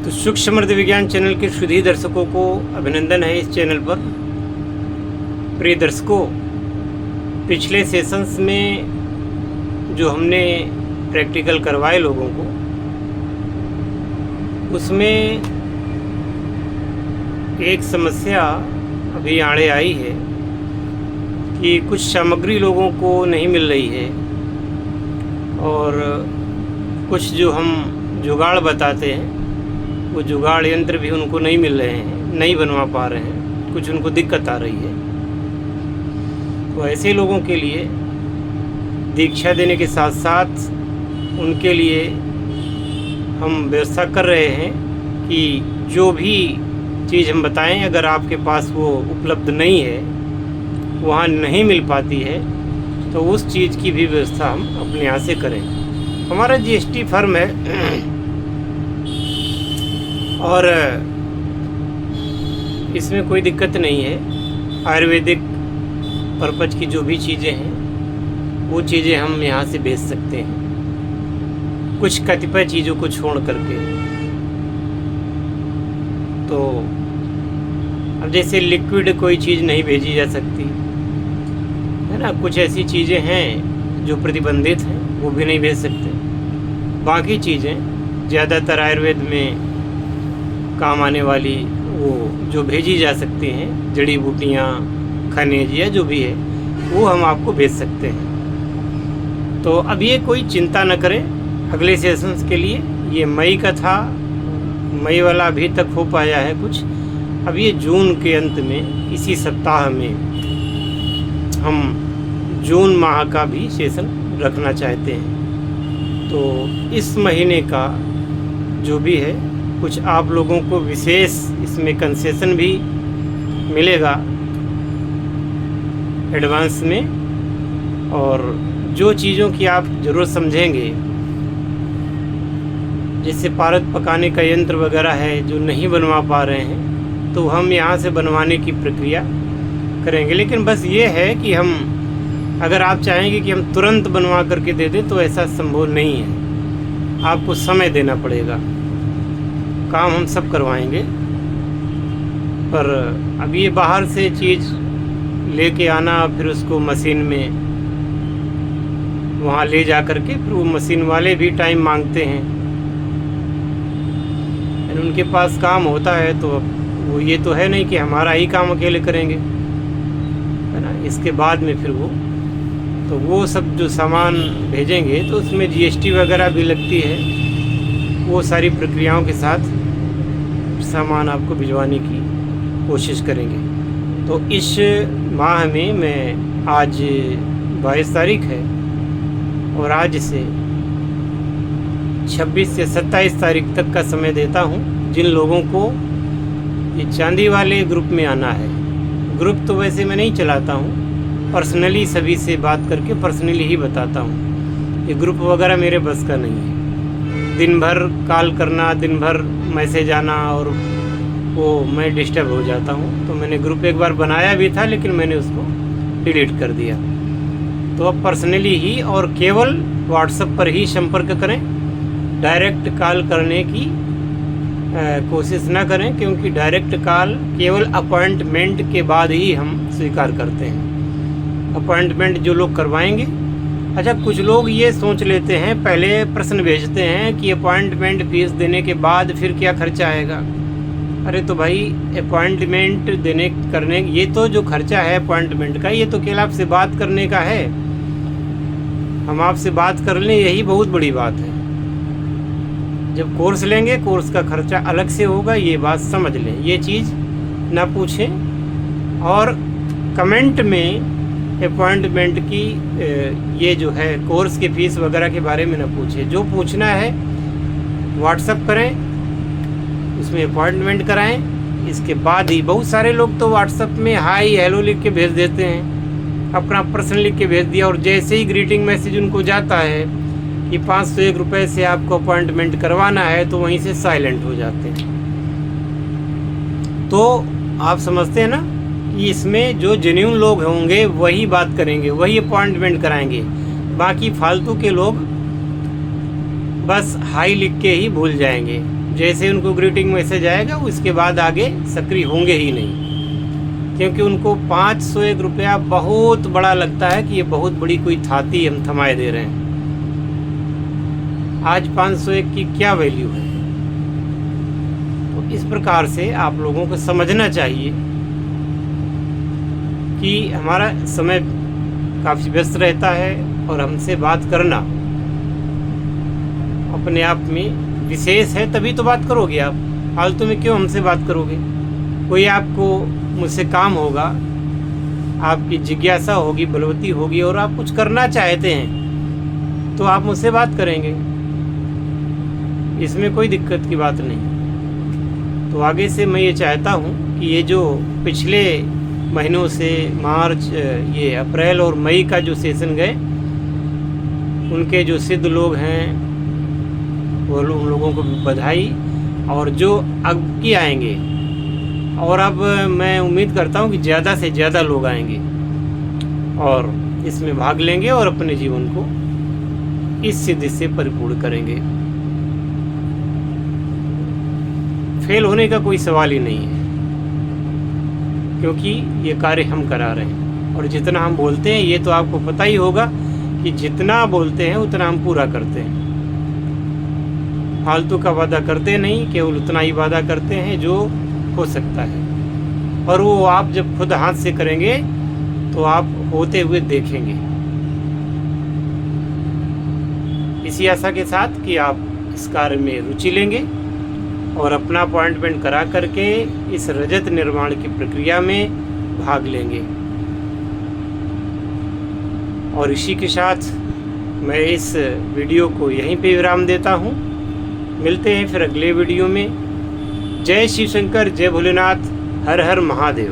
तो सूक्ष्म समृद्धि विज्ञान चैनल के शुद्ध दर्शकों को अभिनंदन है। इस चैनल पर प्रिय दर्शकों, पिछले सेशंस में जो हमने प्रैक्टिकल करवाए लोगों को, उसमें एक समस्या अभी आड़े आई है कि कुछ सामग्री लोगों को नहीं मिल रही है और कुछ जो हम जुगाड़ बताते हैं वो जुगाड़ यंत्र भी उनको नहीं मिल रहे हैं, नहीं बनवा पा रहे हैं, कुछ उनको दिक्कत आ रही है। तो ऐसे लोगों के लिए दीक्षा देने के साथ साथ उनके लिए हम व्यवस्था कर रहे हैं कि जो भी चीज़ हम बताएं, अगर आपके पास वो उपलब्ध नहीं है, वहाँ नहीं मिल पाती है, तो उस चीज़ की भी व्यवस्था हम अपने यहाँ से करें। हमारा जीएसटी फर्म है और इसमें कोई दिक्कत नहीं है। आयुर्वेदिक पर्पज की जो भी चीज़ें हैं वो चीज़ें हम यहाँ से बेच सकते हैं, कुछ कतिपय चीज़ों को छोड़ करके। तो अब जैसे लिक्विड कोई चीज़ नहीं भेजी जा सकती है ना, कुछ ऐसी चीज़ें हैं जो प्रतिबंधित हैं, वो भी नहीं भेज सकते। बाकी चीज़ें ज़्यादातर आयुर्वेद में काम आने वाली वो जो भेजी जा सकती हैं, जड़ी बूटियाँ, खनिज या जो भी है, वो हम आपको भेज सकते हैं। तो अब ये कोई चिंता न करें अगले सेशंस के लिए। ये मई का था, मई वाला अभी तक हो पाया है कुछ। अब ये जून के अंत में, इसी सप्ताह में हम जून माह का भी सेशन रखना चाहते हैं। तो इस महीने का जो भी है, कुछ आप लोगों को विशेष इसमें कंसेशन भी मिलेगा एडवांस में। और जो चीज़ों की आप ज़रूरत समझेंगे, जैसे पारद पकाने का यंत्र वगैरह है जो नहीं बनवा पा रहे हैं, तो हम यहाँ से बनवाने की प्रक्रिया करेंगे। लेकिन बस ये है कि हम, अगर आप चाहेंगे कि हम तुरंत बनवा करके दे दें, तो ऐसा संभव नहीं है। आपको समय देना पड़ेगा। काम हम सब करवाएंगे, पर अब ये बाहर से चीज़ लेके आना, फिर उसको मशीन में वहाँ ले जा कर के, फिर वो मशीन वाले भी टाइम मांगते हैं। उनके पास काम होता है, तो वो ये तो है नहीं कि हमारा ही काम अकेले करेंगे, है ना। इसके बाद में फिर वो सब जो सामान भेजेंगे, तो उसमें जीएसटी वगैरह भी लगती है। वो सारी प्रक्रियाओं के साथ सामान आपको भिजवाने की कोशिश करेंगे। तो इस माह में मैं, आज 22 तारीख है, और आज से 26 से 27 तारीख तक का समय देता हूँ जिन लोगों को ये चांदी वाले ग्रुप में आना है। ग्रुप तो वैसे मैं नहीं चलाता हूँ, पर्सनली सभी से बात करके पर्सनली ही बताता हूँ। ये ग्रुप वगैरह मेरे बस का नहीं है। दिन भर कॉल करना, दिन भर मैसेज आना, और वो मैं डिस्टर्ब हो जाता हूँ। तो मैंने ग्रुप एक बार बनाया भी था, लेकिन मैंने उसको डिलीट कर दिया। तो अब पर्सनली ही और केवल व्हाट्सएप पर ही संपर्क करें। डायरेक्ट कॉल करने की कोशिश ना करें, क्योंकि डायरेक्ट कॉल केवल अपॉइंटमेंट के बाद ही हम स्वीकार करते हैं। अपॉइंटमेंट जो लोग करवाएंगे, अच्छा, कुछ लोग ये सोच लेते हैं, पहले प्रश्न भेजते हैं कि अपॉइंटमेंट फीस देने के बाद फिर क्या खर्चा आएगा। अरे तो भाई, अपॉइंटमेंट देने करने, ये तो जो खर्चा है अपॉइंटमेंट का, ये तो केवल आपसे बात करने का है। हम आपसे बात कर लें, यही बहुत बड़ी बात है। जब कोर्स लेंगे, कोर्स का खर्चा अलग से होगा, ये बात समझ लें। ये चीज़ ना पूछें, और कमेंट में अपॉइंटमेंट की ये जो है कोर्स की फ़ीस वगैरह के बारे में ना पूछें। जो पूछना है व्हाट्सएप करें, उसमें अपॉइंटमेंट कराएं। इसके बाद ही बहुत सारे लोग तो व्हाट्सएप में हाय हेलो लिख के भेज देते हैं, अपना पर्सन लिख के भेज दिया, और जैसे ही ग्रीटिंग मैसेज उनको जाता है कि 501 रुपये से आपको अपॉइंटमेंट करवाना है, तो वहीं से साइलेंट हो जाते हैं। तो आप समझते हैं ना, इसमें जो जेन्युइन लोग होंगे वही बात करेंगे, वही अपॉइंटमेंट कराएंगे। बाकी फालतू के लोग बस हाई लिख के ही भूल जाएंगे। जैसे उनको ग्रीटिंग मैसेज आएगा उसके बाद आगे सक्रिय होंगे ही नहीं, क्योंकि उनको 501 रुपया बहुत बड़ा लगता है कि ये बहुत बड़ी कोई थाती हम थमाए दे रहे हैं। आज 501 की क्या वैल्यू है? तो इस प्रकार से आप लोगों को समझना चाहिए कि हमारा समय काफ़ी व्यस्त रहता है और हमसे बात करना अपने आप में विशेष है, तभी तो बात करोगे आप। फालतू में क्यों हमसे बात करोगे? कोई आपको मुझसे काम होगा, आपकी जिज्ञासा होगी, बलवती होगी और आप कुछ करना चाहते हैं तो आप मुझसे बात करेंगे, इसमें कोई दिक्कत की बात नहीं। तो आगे से मैं ये चाहता हूँ कि ये जो पिछले महीनों से मार्च, ये अप्रैल और मई का जो सेशन गए, उनके जो सिद्ध लोग हैं वो उन लोगों को बधाई, और जो अब की आएंगे, और अब मैं उम्मीद करता हूँ कि ज़्यादा से ज़्यादा लोग आएंगे और इसमें भाग लेंगे और अपने जीवन को इस सिद्धि से परिपूर्ण करेंगे। फेल होने का कोई सवाल ही नहीं है, क्योंकि ये कार्य हम करा रहे हैं। और जितना हम बोलते हैं, ये तो आपको पता ही होगा कि जितना बोलते हैं उतना हम पूरा करते हैं। फालतू का वादा करते नहीं, केवल उतना ही वादा करते हैं जो हो सकता है, और वो आप जब खुद हाथ से करेंगे तो आप होते हुए देखेंगे। इसी आशा के साथ कि आप इस कार्य में रुचि लेंगे और अपना अपॉइंटमेंट करा करके इस रजत निर्माण की प्रक्रिया में भाग लेंगे। और इसी के साथ मैं इस वीडियो को यहीं पे विराम देता हूँ। मिलते हैं फिर अगले वीडियो में। जय शिव शंकर, जय भोलेनाथ, हर हर महादेव।